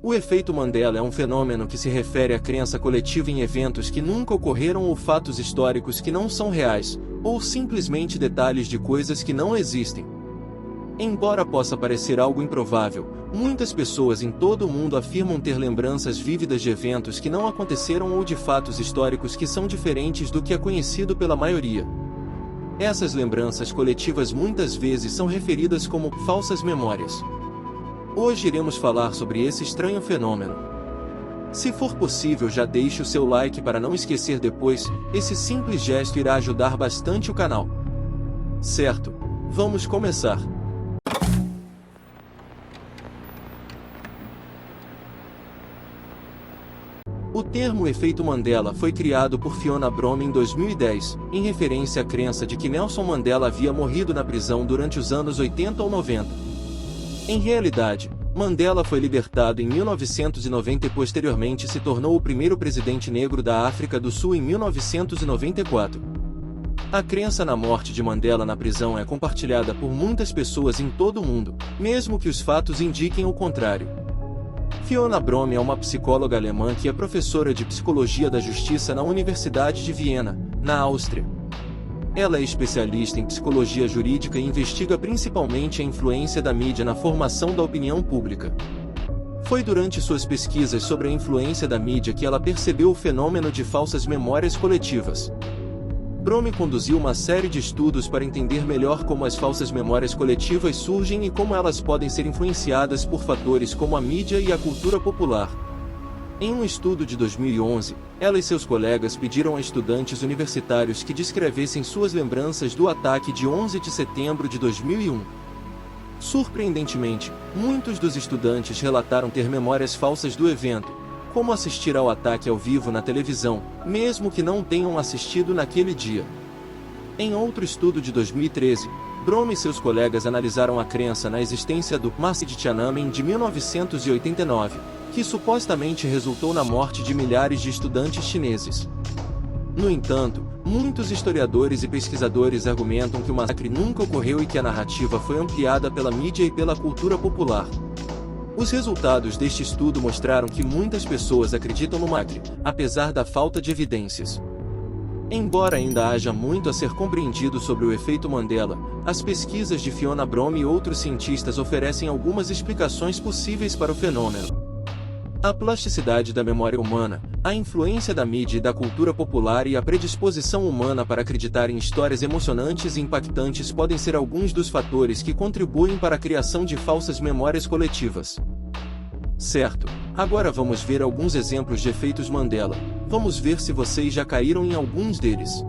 O efeito Mandela é um fenômeno que se refere à crença coletiva em eventos que nunca ocorreram ou fatos históricos que não são reais, ou simplesmente detalhes de coisas que não existem. Embora possa parecer algo improvável, muitas pessoas em todo o mundo afirmam ter lembranças vívidas de eventos que não aconteceram ou de fatos históricos que são diferentes do que é conhecido pela maioria. Essas lembranças coletivas muitas vezes são referidas como falsas memórias. Hoje iremos falar sobre esse estranho fenômeno. Se for possível, já deixe o seu like para não esquecer depois, esse simples gesto irá ajudar bastante o canal. Certo, vamos começar. O termo efeito Mandela foi criado por Fiona Brome em 2010, em referência à crença de que Nelson Mandela havia morrido na prisão durante os anos 80 ou 90. Em realidade, Mandela foi libertado em 1990 e posteriormente se tornou o primeiro presidente negro da África do Sul em 1994. A crença na morte de Mandela na prisão é compartilhada por muitas pessoas em todo o mundo, mesmo que os fatos indiquem o contrário. Fiona Brome é uma psicóloga alemã que é professora de Psicologia da Justiça na Universidade de Viena, na Áustria. Ela é especialista em psicologia jurídica e investiga principalmente a influência da mídia na formação da opinião pública. Foi durante suas pesquisas sobre a influência da mídia que ela percebeu o fenômeno de falsas memórias coletivas. Brome conduziu uma série de estudos para entender melhor como as falsas memórias coletivas surgem e como elas podem ser influenciadas por fatores como a mídia e a cultura popular. Em um estudo de 2011, ela e seus colegas pediram a estudantes universitários que descrevessem suas lembranças do ataque de 11 de setembro de 2001. Surpreendentemente, muitos dos estudantes relataram ter memórias falsas do evento, como assistir ao ataque ao vivo na televisão, mesmo que não tenham assistido naquele dia. Em outro estudo de 2013, Brome e seus colegas analisaram a crença na existência do Massacre de Tiananmen de 1989, que supostamente resultou na morte de milhares de estudantes chineses. No entanto, muitos historiadores e pesquisadores argumentam que o massacre nunca ocorreu e que a narrativa foi ampliada pela mídia e pela cultura popular. Os resultados deste estudo mostraram que muitas pessoas acreditam no massacre, apesar da falta de evidências. Embora ainda haja muito a ser compreendido sobre o efeito Mandela, as pesquisas de Fiona Brome e outros cientistas oferecem algumas explicações possíveis para o fenômeno. A plasticidade da memória humana, a influência da mídia e da cultura popular e a predisposição humana para acreditar em histórias emocionantes e impactantes podem ser alguns dos fatores que contribuem para a criação de falsas memórias coletivas. Certo, agora vamos ver alguns exemplos de efeitos Mandela. Vamos ver se vocês já caíram em alguns deles.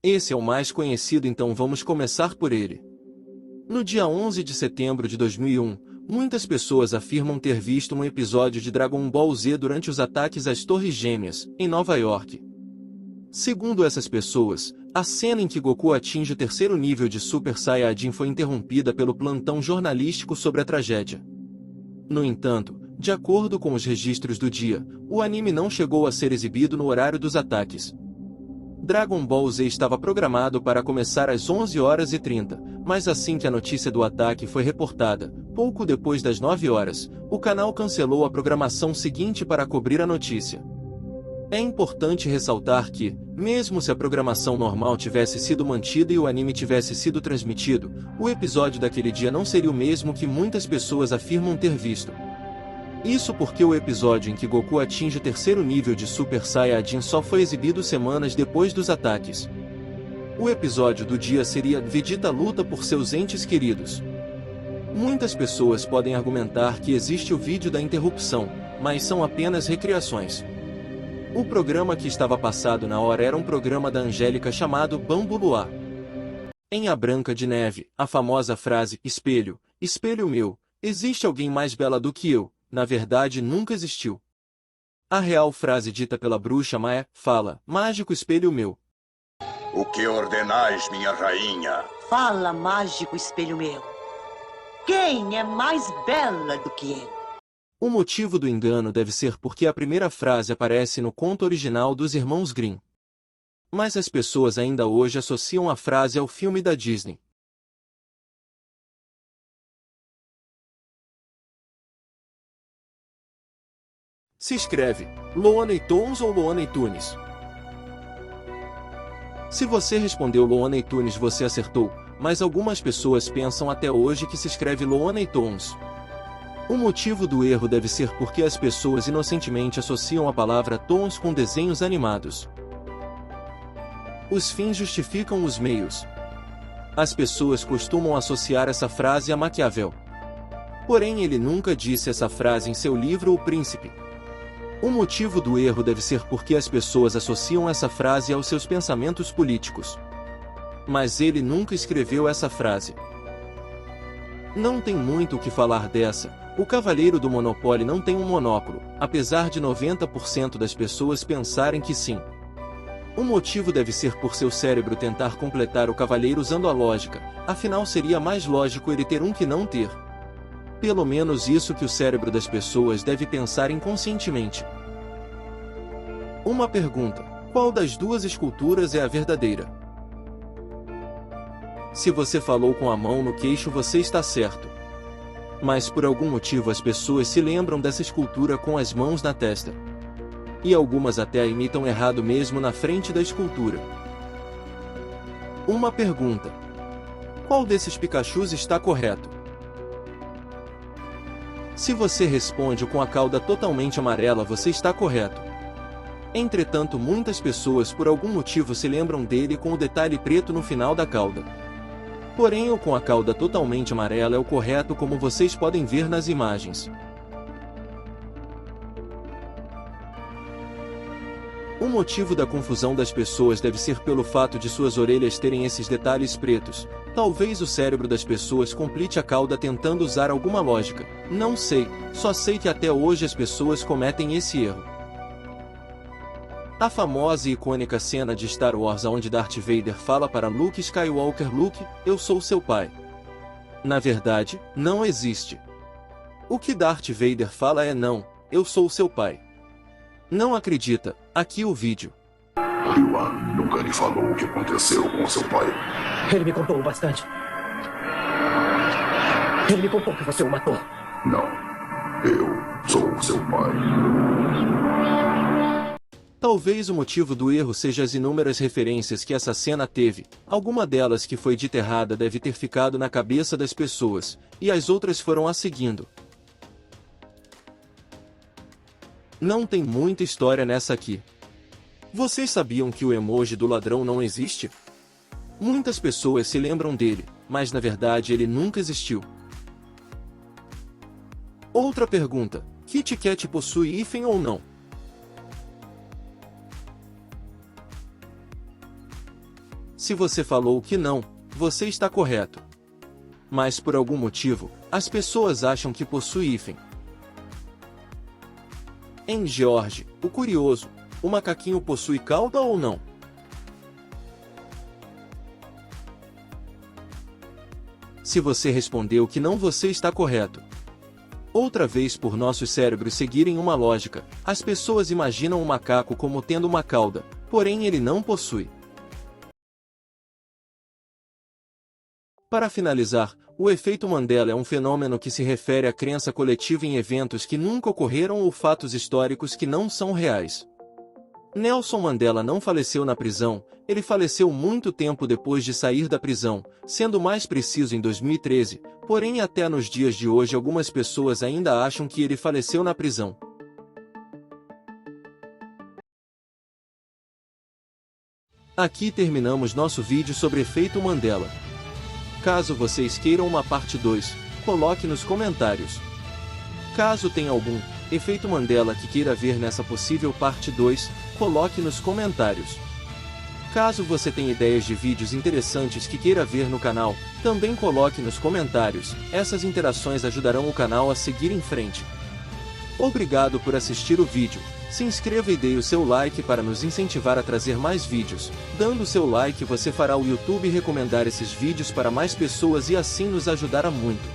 Esse é o mais conhecido, então vamos começar por ele. No dia 11 de setembro de 2001, muitas pessoas afirmam ter visto um episódio de Dragon Ball Z durante os ataques às Torres Gêmeas, em Nova York. Segundo essas pessoas, a cena em que Goku atinge o terceiro nível de Super Saiyajin foi interrompida pelo plantão jornalístico sobre a tragédia. No entanto, de acordo com os registros do dia, o anime não chegou a ser exibido no horário dos ataques. Dragon Ball Z estava programado para começar às 11h30, mas assim que a notícia do ataque foi reportada, pouco depois das 9 horas, o canal cancelou a programação seguinte para cobrir a notícia. É importante ressaltar que, mesmo se a programação normal tivesse sido mantida e o anime tivesse sido transmitido, o episódio daquele dia não seria o mesmo que muitas pessoas afirmam ter visto. Isso porque o episódio em que Goku atinge o terceiro nível de Super Saiyajin só foi exibido semanas depois dos ataques. O episódio do dia seria Vegeta luta por seus entes queridos. Muitas pessoas podem argumentar que existe o vídeo da interrupção, mas são apenas recriações. O programa que estava passado na hora era um programa da Angélica chamado Bambu Luar. Em A Branca de Neve, a famosa frase "Espelho, espelho meu, existe alguém mais bela do que eu?", na verdade nunca existiu. A real frase dita pela bruxa Má fala: "Mágico espelho meu. O que ordenais, minha rainha?" Fala, mágico espelho meu. Quem é mais bela do que eu? O motivo do engano deve ser porque a primeira frase aparece no conto original dos irmãos Grimm. Mas as pessoas ainda hoje associam a frase ao filme da Disney. Se escreve Looney Tunes ou Looney Tunes? Se você respondeu Looney Tunes, você acertou, mas algumas pessoas pensam até hoje que se escreve Looney Tunes. O motivo do erro deve ser porque as pessoas inocentemente associam a palavra Tunes com desenhos animados. Os fins justificam os meios. As pessoas costumam associar essa frase a Maquiavel. Porém, ele nunca disse essa frase em seu livro O Príncipe. O motivo do erro deve ser porque as pessoas associam essa frase aos seus pensamentos políticos. Mas ele nunca escreveu essa frase. Não tem muito o que falar dessa. O Cavaleiro do Monopoly não tem um monóculo, apesar de 90% das pessoas pensarem que sim. O motivo deve ser por seu cérebro tentar completar o cavaleiro usando a lógica, afinal seria mais lógico ele ter um que não ter. Pelo menos isso que o cérebro das pessoas deve pensar inconscientemente. Uma pergunta: qual das duas esculturas é a verdadeira? Se você falou com a mão no queixo, você está certo. Mas por algum motivo as pessoas se lembram dessa escultura com as mãos na testa. E algumas até a imitam errado mesmo na frente da escultura. Uma pergunta: qual desses Pikachus está correto? Se você responde com a cauda totalmente amarela, você está correto. Entretanto, muitas pessoas por algum motivo se lembram dele com o detalhe preto no final da cauda. Porém, o com a cauda totalmente amarela é o correto, como vocês podem ver nas imagens. O motivo da confusão das pessoas deve ser pelo fato de suas orelhas terem esses detalhes pretos. Talvez o cérebro das pessoas complete a cauda tentando usar alguma lógica. Não sei, só sei que até hoje as pessoas cometem esse erro. A famosa e icônica cena de Star Wars onde Darth Vader fala para Luke Skywalker: Luke, eu sou seu pai. Na verdade, não existe. O que Darth Vader fala é: não, eu sou seu pai. Não acredita? Aqui o vídeo. Obi-Wan nunca lhe falou o que aconteceu com seu pai. Ele me contou bastante. Ele me contou que você o matou. Não, eu sou seu pai. Talvez o motivo do erro seja as inúmeras referências que essa cena teve. Alguma delas que foi dita errada deve ter ficado na cabeça das pessoas, e as outras foram a seguindo. Não tem muita história nessa aqui. Vocês sabiam que o emoji do ladrão não existe? Muitas pessoas se lembram dele, mas na verdade ele nunca existiu. Outra pergunta: Kit Kat possui hífen ou não? Se você falou que não, você está correto. Mas por algum motivo, as pessoas acham que possui hífen. Em George, o curioso, o macaquinho possui cauda ou não? Se você respondeu que não, você está correto. Outra vez, por nossos cérebros seguirem uma lógica, as pessoas imaginam o macaco como tendo uma cauda, porém ele não possui. Para finalizar, o efeito Mandela é um fenômeno que se refere à crença coletiva em eventos que nunca ocorreram ou fatos históricos que não são reais. Nelson Mandela não faleceu na prisão, ele faleceu muito tempo depois de sair da prisão, sendo mais preciso em 2013, porém até nos dias de hoje algumas pessoas ainda acham que ele faleceu na prisão. Aqui terminamos nosso vídeo sobre efeito Mandela. Caso vocês queiram uma parte 2, coloque nos comentários. Caso tenha algum efeito Mandela que queira ver nessa possível parte 2, coloque nos comentários. Caso você tenha ideias de vídeos interessantes que queira ver no canal, também coloque nos comentários. Essas interações ajudarão o canal a seguir em frente. Obrigado por assistir o vídeo. Se inscreva e dê o seu like para nos incentivar a trazer mais vídeos. Dando o seu like você fará o YouTube recomendar esses vídeos para mais pessoas e assim nos ajudará muito.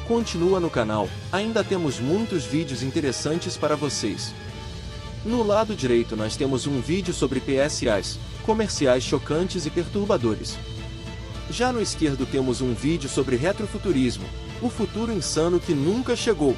Continua no canal, ainda temos muitos vídeos interessantes para vocês. No lado direito nós temos um vídeo sobre PSAs, comerciais chocantes e perturbadores. Já no esquerdo temos um vídeo sobre retrofuturismo, o futuro insano que nunca chegou.